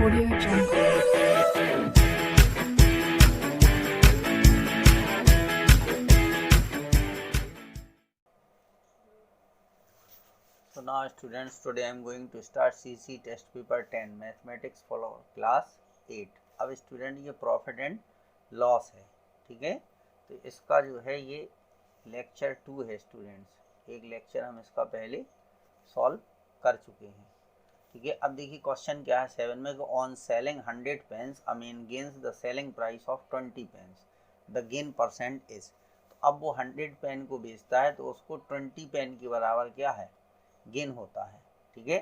Audio Jungle. So now students, today I am going to start CC test paper 10 mathematics for class 8। अब student ये profit and loss है, ठीक है। तो इसका जो है ये लेक्चर 2 है स्टूडेंट्स। एक लेक्चर हम इसका पहले सॉल्व कर चुके हैं, ठीक है। अब देखिए क्वेश्चन क्या है 7 में, on selling 100 pens a man gains the selling price of 20 pens, the gain percent is. तो अब वो 100 पेन को बेचता है तो उसको 20 पेन के बराबर क्या है, गेन होता है, ठीक है।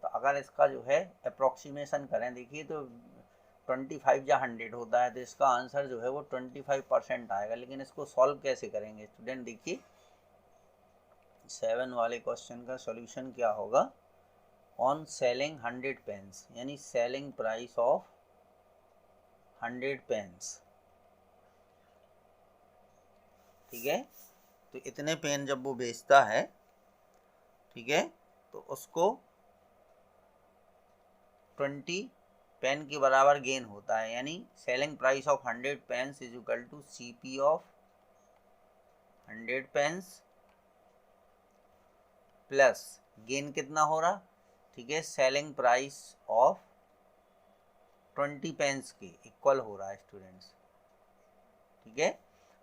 तो अगर इसका जो है अप्रोक्सीमेशन करें, देखिए तो 25 या 100 होता है, तो इसका आंसर जो है वो 25% आएगा। लेकिन इसको सॉल्व कैसे करेंगे स्टूडेंट, देखिए 7 वाले क्वेश्चन का सॉल्यूशन क्या होगा। ऑन सेलिंग 100 पेन्स, यानी सेलिंग प्राइस ऑफ 100 पेन्स, ठीक है। तो इतने पेन जब वो बेचता है, ठीक है, तो उसको 20 पेन के बराबर गेन होता है, यानी selling price of 100 pens is equal to CP of 100 pens plus gain कितना हो रहा, ठीक है, सेलिंग प्राइस ऑफ 20 पेन्स के इक्वल हो रहा है स्टूडेंट्स, ठीक है।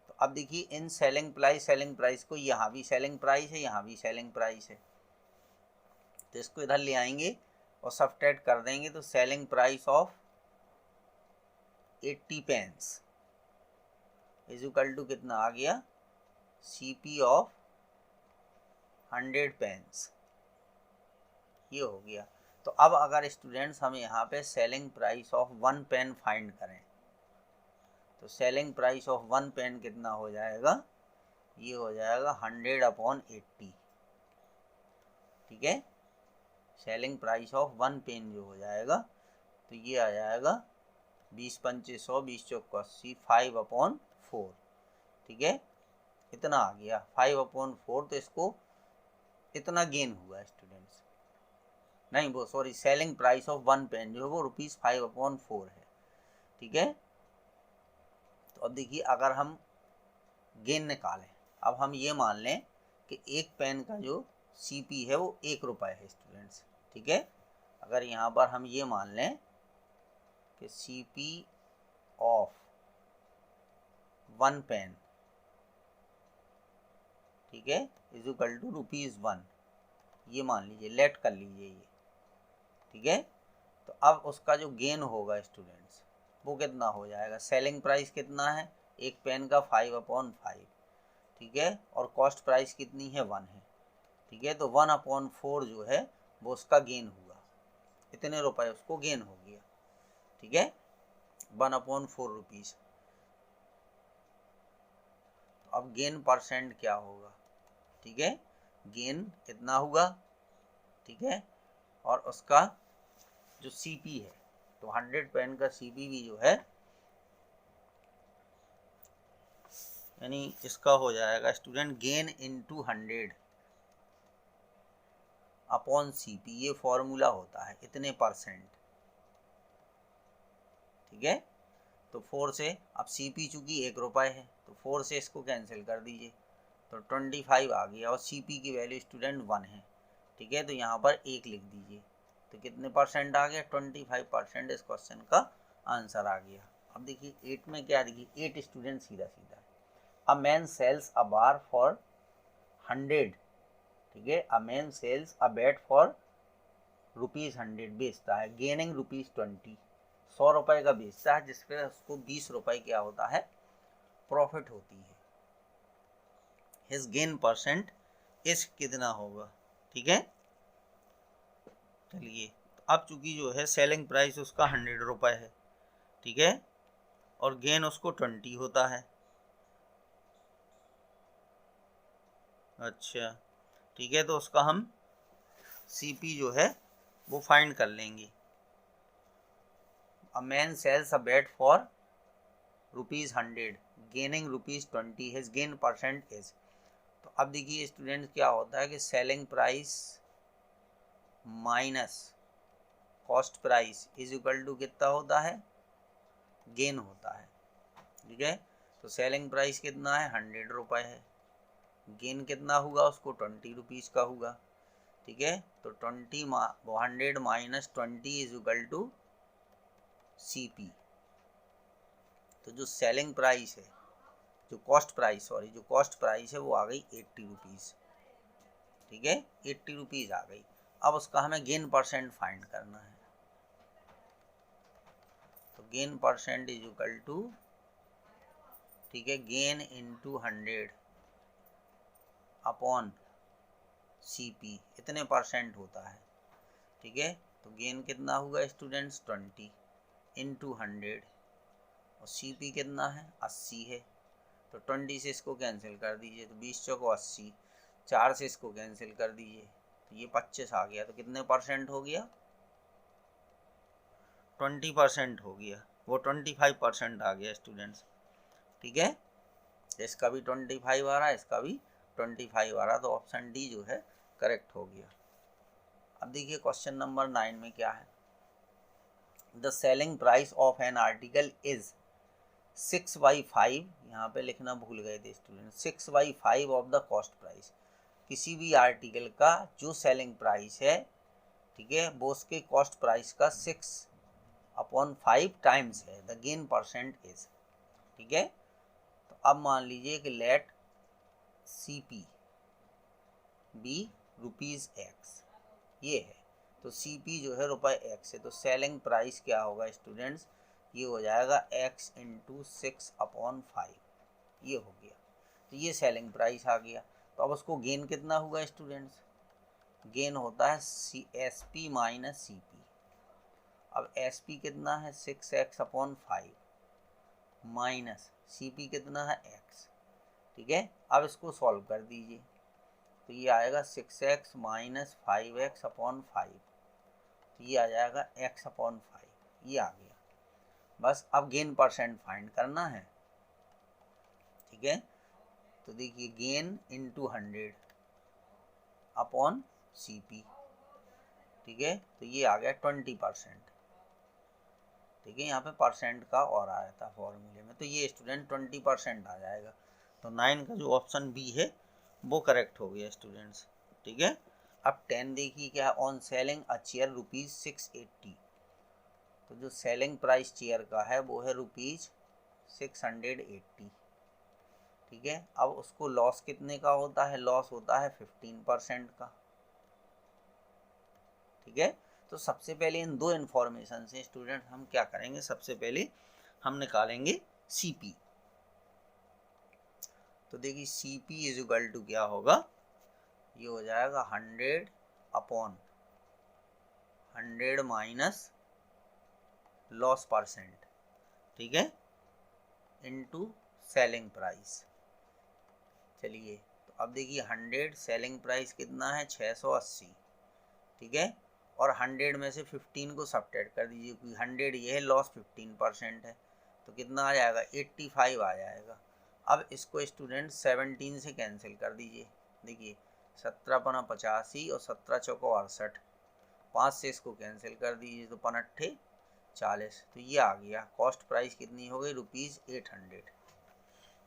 तो अब देखिए इन सेलिंग प्राइस को, यहाँ भी सेलिंग प्राइस है, यहाँ भी सेलिंग प्राइस है, तो इसको इधर ले आएंगे और सब्ट्रैक्ट कर देंगे। तो selling price of 80 pens is equal to कितना आ गया, CP ऑफ 100 पेन्स, ये हो गया। तो अब अगर स्टूडेंट्स हम यहाँ पे selling price of 1 pen find करें, तो सेलिंग प्राइस ऑफ 1 पेन कितना हो जाएगा, ये हो जाएगा 100/80, ठीक है। सेलिंग प्राइस ऑफ 1 पेन जो हो जाएगा, तो ये आ जाएगा 20 पंचे 100, 20 चौक 80, 5/4, ठीक है। इतना आ गया 5/4, तो इसको इतना गेन हुआ स्टूडेंट्स, नहीं वो sorry, selling price of 1 pen जो है वो ₹5/4 है, ठीक है। तो अब देखिए अगर हम गेन निकालें, अब हम ये मान लें कि एक पेन का जो CP है वो ₹1 है स्टूडेंट्स, ठीक है। अगर यहाँ पर हम ये मान लें कि CP ऑफ 1 पेन, ठीक है, इज इक्वल टू ₹1, ये मान लीजिए, लेट कर लीजिए ये, ठीक है। तो अब उसका जो गेन होगा स्टूडेंट्स वो कितना हो जाएगा, सेलिंग प्राइस कितना है एक पेन का 5/5, ठीक है, और कॉस्ट प्राइस कितनी है 1 है, ठीक है। तो 1/4 जो है वो उसका गेन हुआ, इतने रुपए उसको गेन हो गया, ठीक है, 1/4 रुपीज़। तो अब गेन परसेंट क्या होगा, ठीक है, गेन कितना हुआ, ठीक है, और उसका जो CP है, तो 100 पेन का CP भी जो है, यानी इसका हो जाएगा student gain into 100 upon CP, ये फॉर्मूला होता है इतने परसेंट, ठीक है। तो 4 से, अब CP चूंकि ₹1 है तो 4 से इसको कैंसिल कर दीजिए, तो 25 आ गया, और CP की वैल्यू स्टूडेंट 1 है, ठीक है। तो यहाँ पर 1 लिख दीजिए, तो कितने परसेंट आ गया, 25% इस क्वेश्चन का आंसर आ गया। अब देखिए 8 में क्या, देखिए 8 स्टूडेंट सीधा a man sells a bar for 100, ठीक है, a man sells a bat for ₹100 बेचता है, गेनिंग ₹20, 100 रुपए का बेचता है, जिस पर उसको 20 रुपए क्या होता है, प्रॉफिट होती है। हिज गेन परसेंट इस कितना होगा, ठीक है। चलिए अब चूंकि जो है सेलिंग प्राइस उसका 100 रुपए है, ठीक है, और गेन उसको 20 होता है, अच्छा, ठीक है। तो उसका हम CP जो है वो फाइंड कर लेंगे। A man sells a bat for ₹100 gaining ₹20, his gain percent is. तो अब देखिए स्टूडेंट्स क्या होता है कि selling price minus cost price is equal to कितना होता है, गेन होता है। ठीक है, तो सेलिंग प्राइस कितना है, 100 रुपये है, गेन कितना हुआ उसको 20 रुपीज़ का हुआ। ठीक है, तो 100 minus 20 is equal to CP। तो जो सेलिंग प्राइस है, जो कॉस्ट प्राइस है वो आ गई 80 रुपीज़। ठीक है, 80 रुपीज़ आ गई। अब उसका हमें गेन परसेंट फाइंड करना है। तो gain percent is equal to, ठीक है, गेन इंटू 100 अपॉन CP, इतने परसेंट होता है। ठीक है, तो गेन कितना हुआ स्टूडेंट्स, 20 इंटू 100, और CP कितना है, 80 है। तो 20 से इसको कैंसिल कर दीजिए, तो 20 चौको 80, 4 से इसको कैंसिल कर दीजिए, तो ये 25 आ गया। तो कितने परसेंट हो गया, 20% हो गया, वो 25% आ गया स्टूडेंट्स। ठीक है, इसका भी 25 आ रहा है, इसका भी 25 आ रहा, तो ऑप्शन डी जो है करेक्ट हो गया। अब देखिए क्वेश्चन नंबर 9 में क्या है, the selling price of an article is 6/5, यहाँ पे लिखना भूल गए थे student, 6/5 of the cost price. किसी भी आर्टिकल का जो सेलिंग प्राइस है, ठीक है, वो उसके कॉस्ट प्राइस का 6/5 टाइम्स है, द गेन परसेंट इज। ठीक है, तो अब मान लीजिए कि लेट CP बी ₹X, ये है, तो CP जो है ₹X है, तो सेलिंग प्राइस क्या होगा स्टूडेंट्स, ये हो जाएगा X इंटू 6/5, ये हो गया। तो ये सेलिंग प्राइस आ गया। तो अब उसको गेन कितना हुआ स्टूडेंट्स, गेन होता है SP माइनस CP। अब SP कितना है, 6x/5 माइनस CP कितना है, X। ठीक है, अब इसको सॉल्व कर दीजिए, तो ये आएगा 6x माइनस 5x/5, तो ये आ जाएगा x/5, ये आ गया। बस अब गेन परसेंट फाइंड करना है। ठीक है, तो देखिए गेन इंटू 100 अपॉन CP। ठीक है, तो ये आ गया 20%। ठीक है, यहाँ पे परसेंट का और आया था फॉर्मूले में, तो ये स्टूडेंट 20% आ जाएगा। तो 9 का जो ऑप्शन बी है वो करेक्ट हो गया स्टूडेंट्स। ठीक है, अब 10 देखिए क्या, ऑन सेलिंग अ चेयर ₹680। तो जो सेलिंग प्राइस चेयर का है वो है ₹680। ठीक है, अब उसको लॉस कितने का होता है, लॉस होता है 15% का। ठीक है, तो सबसे पहले इन दो इन्फॉर्मेशन से स्टूडेंट हम क्या करेंगे, सबसे पहले हम निकालेंगे CP। तो देखिए CP इज इक्वल टू क्या होगा, ये हो जाएगा 100/100 माइनस लॉस परसेंट, ठीक है, इनटू सेलिंग प्राइस। चलिए, तो अब देखिए 100 सेलिंग प्राइस कितना है, 680। ठीक है, और 100 में से 15 को सब्ट्रैक्ट कर दीजिए, क्योंकि 100 ये है, लॉस 15% है, तो कितना आ जाएगा, 85 आ जाएगा। अब इसको स्टूडेंट 17 से कैंसिल कर दीजिए। देखिए 17×5 85 और 17×4 68, 5 से इसको कैंसिल कर दीजिए, तो 5×8 40। तो ये आ गया, कॉस्ट प्राइस कितनी हो गई, ₹800।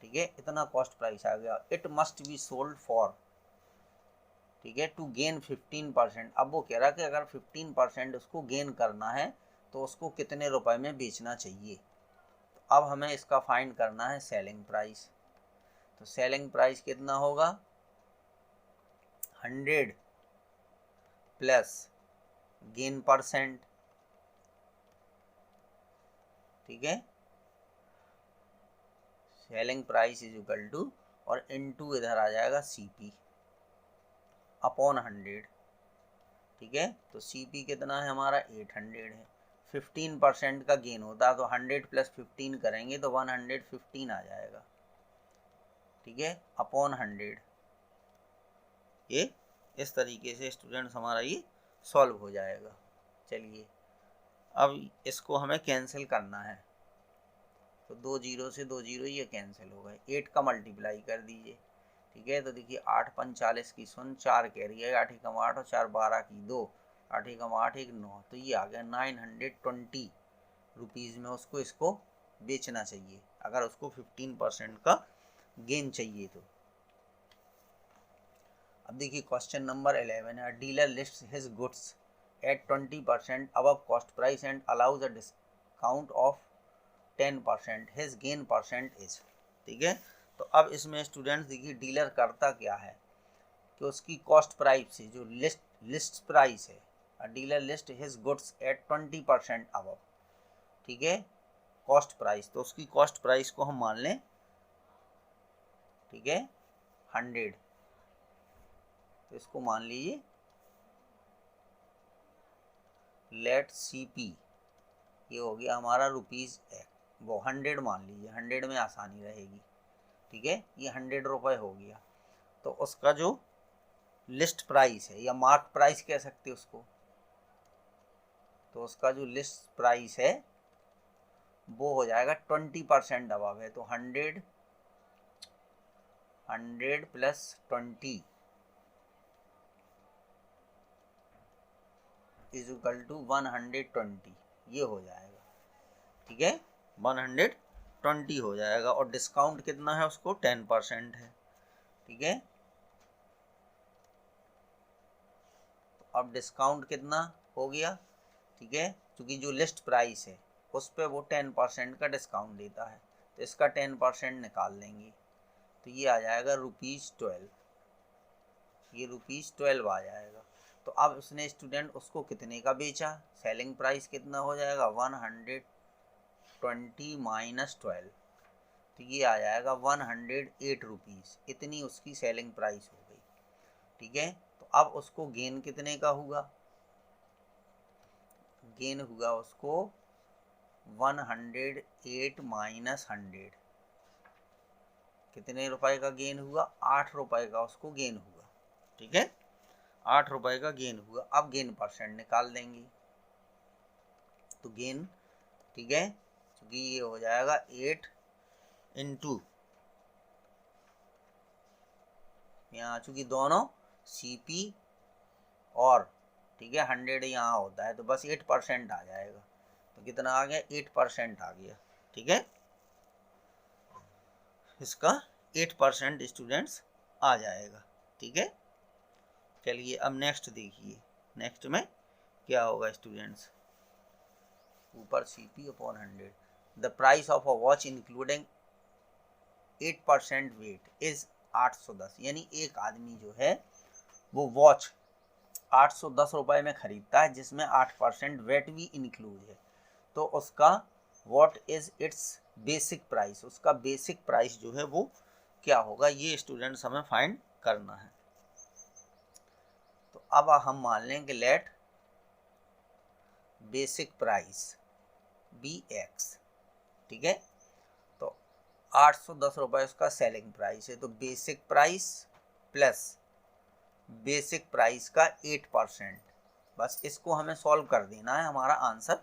ठीक है, इतना कॉस्ट प्राइस आ गया। It must be sold for, ठीक है, टू गेन 15%। अब वो कह रहा कि अगर 15% उसको गेन करना है तो उसको कितने रुपए में बेचना चाहिए। तो अब हमें इसका फाइंड करना है सेलिंग प्राइस। तो सेलिंग प्राइस कितना होगा, 100 प्लस गेन परसेंट। ठीक है, selling price is equal to, और इनटू इधर आ जाएगा CP अपॉन 100। ठीक है, तो CP कितना है हमारा, 800 है। 15% का गेन होता है, तो 100 प्लस 15 करेंगे तो 115 आ जाएगा। ठीक है, अपॉन 100। ये इस तरीके से स्टूडेंट्स हमारा ये सॉल्व हो जाएगा। चलिए, अब इसको हमें कैंसिल करना है, तो 2 0 से 2 0 ये कैंसिल हो गए। 8 का मल्टीप्लाई कर दीजिए। ठीक है, तो देखिए 8×5 = 40 की 0, 4 कैरी है, 8 × 8 और 4 12 की 2, 8 एकम 8 एक 9, तो ये आ गया 920 रुपीज़ में उसको इसको बेचना चाहिए अगर उसको 15% का गेन चाहिए तो। अब देखिए क्वेश्चन नंबर 11 है, dealer list his goods at 20% above cost price and allows a discount of 10%, his gain percent is. ठीक है, तो अब इसमें स्टूडेंट्स देखिए डीलर करता क्या है कि उसकी कॉस्ट प्राइस से जो लिस्ट प्राइस है, dealer list his goods at 20% above, ठीक है, कॉस्ट प्राइस, तो उसकी कॉस्ट प्राइस को हम मान लें, ठीक है, 100, तो इसको मान लीजिए लेट CP, ये हो गया हमारा रुपीज़, वो 100 मान लीजिए, 100 में आसानी रहेगी। ठीक है, ये 100 रुपये हो गया, तो उसका जो लिस्ट प्राइस है या मार्क प्राइस कह सकते हैं उसको, तो उसका जो लिस्ट प्राइस है वो हो जाएगा 20% अबव है, तो 100 प्लस 20 इज इक्वल टू 120, ये हो जाएगा। ठीक है, 120 हो जाएगा, और डिस्काउंट कितना है उसको 10% है। ठीक है, तो अब डिस्काउंट कितना हो गया, ठीक है, क्योंकि जो लिस्ट प्राइस है उस पर वो 10% का डिस्काउंट देता है, तो इसका 10% निकाल लेंगे, तो ये आ जाएगा ₹12, ये ₹12 आ जाएगा। तो अब उसने स्टूडेंट उसको कितने का बेचा, सेलिंग प्राइस कितना हो जाएगा 120 माइनस 12, तो ये आ जाएगा 108 रुपीज़, इतनी उसकी सेलिंग प्राइस हो गई। ठीक है, तो अब उसको गेन कितने का हुआ, गेन हुआ उसको 108 माइनस 100, कितने रुपए का गेन हुआ, 8 रुपए का उसको गेन हुआ। ठीक है, 8 रुपए का गेन हुआ। अब गेन परसेंट निकाल देंगे, तो गेन, ठीक है, क्योंकि ये हो जाएगा 8 इंटू, यहाँ चूंकि दोनों CP और, ठीक है, 100 यहाँ होता है, तो बस 8% आ जाएगा, तो कितना आ गया 8% आ गया। ठीक है, इसका 8% स्टूडेंट्स आ जाएगा। ठीक है, चलिए अब नेक्स्ट देखिए, नेक्स्ट में क्या होगा स्टूडेंट्स, ऊपर CP upon 100, the price of a watch including 8% VAT is 810, यानी एक आदमी जो है वो वॉच 810 रुपये में खरीदता है जिसमें 8% वेट भी इंक्लूड है, तो उसका what is it's basic price, उसका बेसिक प्राइस जो है वो क्या होगा, ये स्टूडेंट्स हमें फाइंड करना है। तो अब हम मान लें कि लेट बेसिक प्राइस BX, ठीक है, तो 810 रुपये उसका सेलिंग प्राइस है, तो basic price plus basic price का 8%, बस इसको हमें सॉल्व कर देना है, हमारा आंसर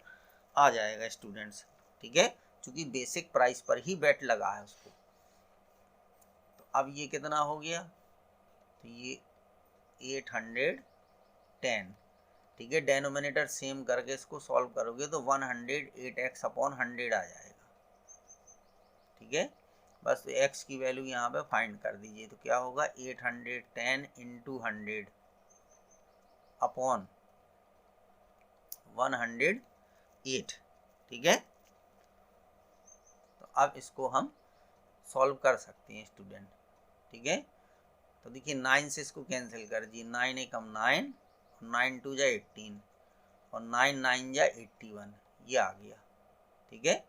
आ जाएगा स्टूडेंट्स। ठीक है, क्योंकि बेसिक प्राइस पर ही वेट लगा है उसको। तो अब ये कितना हो गया, तो ये 810, ठीक है, डेनोमिनेटर सेम करके इसको सॉल्व करोगे तो 108x अपॉन 100 आ जाएगा। ठीक है, बस x की वैल्यू यहाँ पे फाइंड कर दीजिए, तो क्या होगा 810 इंटू 100 अपॉन 108। ठीक है, तो अब इसको हम सॉल्व कर सकते हैं स्टूडेंट। ठीक है, तो देखिए 9 से इसको कैंसिल कर दीजिए, 9 एकम 9, 9 2 जा 18, और 9 9 जा 81, ये आ गया। ठीक है,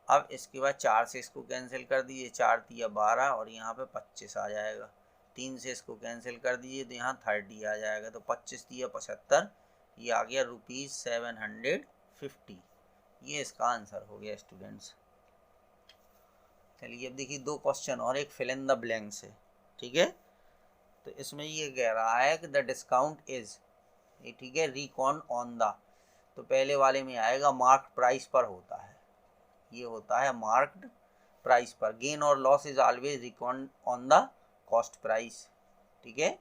अब इसके बाद 4 से इसको कैंसिल कर दीजिए, 4 तिया 12, और यहाँ पे 25 आ जाएगा। 3 से इसको कैंसिल कर दीजिए तो यहाँ 30 आ जाएगा, तो 25 तिया 75, ये आ गया ₹750, ये इसका आंसर हो गया स्टूडेंट्स। चलिए अब देखिए दो क्वेश्चन और, एक फिल इन द ब्लैंक्स है। ठीक है, तो इसमें ये कह रहा है कि द डिस्काउंट इज, ये ठीक है, रिकॉन ऑन द, तो पहले वाले में आएगा मार्क प्राइस पर होता है, ये होता है मार्क्ड प्राइस पर, गेन और loss is always recon on the cost price. ठीक है,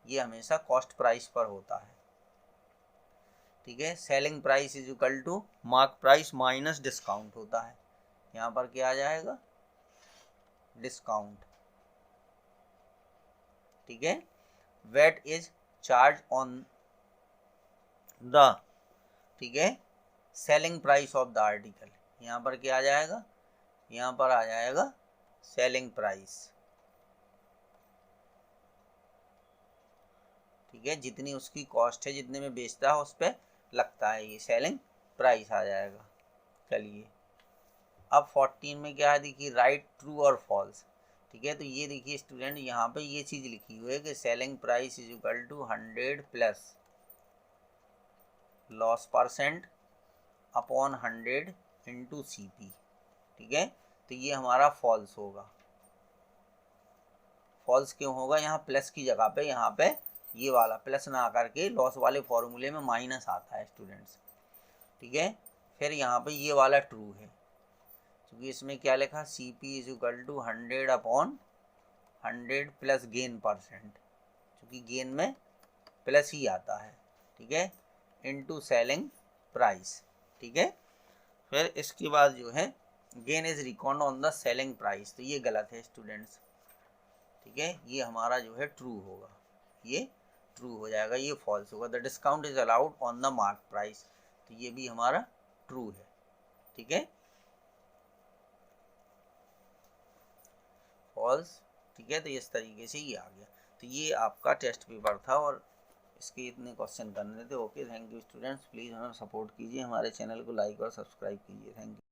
ये हमेशा कॉस्ट प्राइस पर होता है, ठीक है। Selling price is equal to mark price minus discount होता है। यहाँ पर क्या आ जाएगा, डिस्काउंट, ठीक है। VAT is charge on the, ठीक है, selling price of the article. यहाँ पर क्या आ जाएगा, यहाँ पर आ जाएगा सेलिंग प्राइस, ठीक है। जितनी उसकी कॉस्ट है, जितने में बेचता है उस पर लगता है, ये सेलिंग प्राइस आ जाएगा। चलिए अब 14 में क्या है, देखिए राइट ट्रू और फॉल्स, ठीक है। तो ये देखिए स्टूडेंट, यहाँ पे ये चीज़ लिखी हुई है कि selling price is equal to 100 plus loss percent upon 100 into CP, ठीक है। तो ये हमारा फॉल्स होगा। फॉल्स क्यों होगा, यहाँ प्लस की जगह पे यहाँ पे ये वाला प्लस ना करके लॉस वाले फॉर्मूले में माइनस आता है स्टूडेंट्स, ठीक है। फिर यहाँ पे ये वाला ट्रू है, क्योंकि इसमें क्या लिखा, CP is equal to 100 upon 100 plus gain percent, क्योंकि गेन में प्लस ही आता है, ठीक है, इनटू सेलिंग प्राइस, ठीक है। फिर इसके बाद जो है gain is record on the selling price, तो ये गलत है स्टूडेंट्स, ठीक है। ये हमारा जो है ट्रू होगा, ये ट्रू हो जाएगा, ये फॉल्स होगा। The discount is allowed on the mark price, तो ये भी हमारा ट्रू है, ठीक है, फॉल्स, ठीक है। तो इस तरीके से ये आ गया। तो ये आपका टेस्ट पेपर था और इसके इतने क्वेश्चन करने थे। Okay, thank you students, please हमें सपोर्ट कीजिए, हमारे चैनल को लाइक और सब्सक्राइब कीजिए। Thank you.